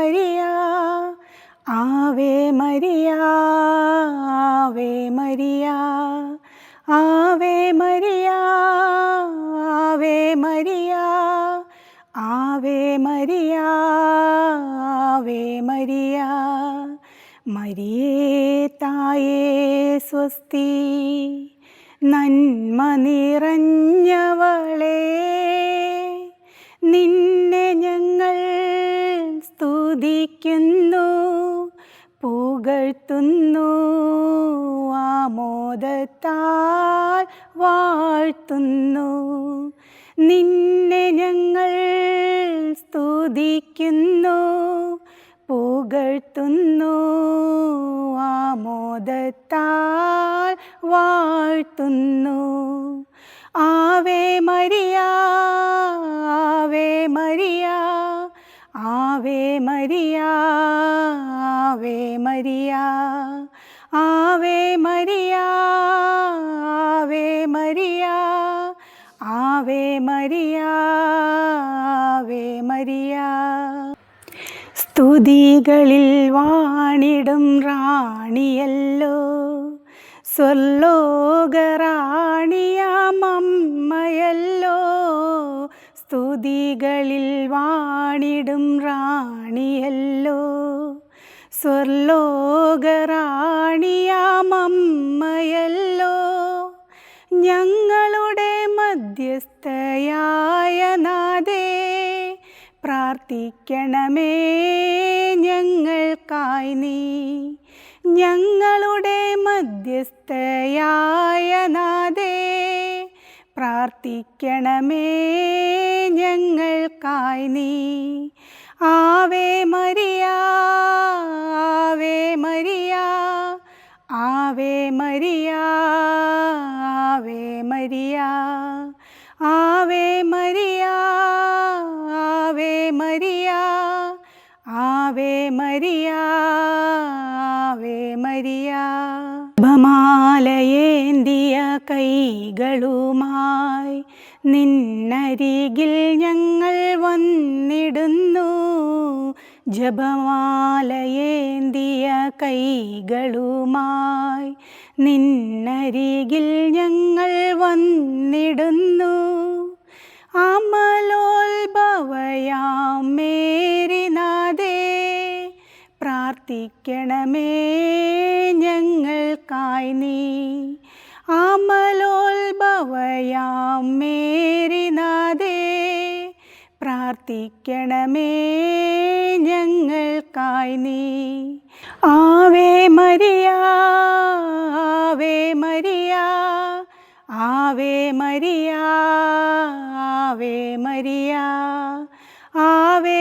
Maria Ave Maria Ave Maria Ave Maria Ave Maria Ave Maria Ave Maria മരിയേ തായേ സ്വസ്തി നന്മ നിറഞ്ഞവളേ നിന്നെ ഞങ്ങൾ സ്തുതിക്കുന്നു പുകഴ്ത്തുന്നു ആമോദത്താൽ വാഴ്ത്തുന്നു നിന്നെ ഞങ്ങൾ സ്തുതിക്കുന്നു പുകഴ്ത്തുന്നു ആമോദത്താൽ വാഴ്ത്തുന്നു Ave Maria Ave Maria Ave Maria Ave Maria Ave Maria Ave Maria Ave Maria Ave Maria സ്തുതികളിൽ വാണിടും റാണിയല്ലോ സ്വർലോകറാണിയാമമ്മയല്ലോ സ്തുതികളിൽ വാണിടും റാണിയല്ലോ സ്വർലോകറാണിയാമമ്മയല്ലോ ഞങ്ങളുടെ മധ്യസ്ഥയായ നാഥേ പ്രാർത്ഥിക്കണമേ ഞങ്ങൾക്കായി നീ ഞങ്ങളുടെ മധ്യസ്ഥയായ നാഥേ പ്രാർത്ഥിക്കണമേ ഞങ്ങൾക്കായി നീ Ave Maria Ave Maria Ave Maria Ave Maria Ave Maria Ave Maria Ave Maria Ave Maria ജപമാലയേന്തിയ കൈകളുമായി നിന്നരികിൽ ഞങ്ങൾ വന്നിടുന്നു ജപമാലയേന്തിയ കൈകളുമായി നിന്നരികിൽ ഞങ്ങൾ വന്നിടുന്നു അമലോത്ഭവയാം മേരിനാഥേ പ്രാർത്ഥിക്കണമേ ഞങ്ങൾക്കായി നീ അമലോത്ഭവയാം മേരിനാഥേ പ്രാർത്ഥിക്കണമേ ഞങ്ങൾക്കായി നീ Ave Maria Ave Maria Ave Maria Ave Maria ആവേ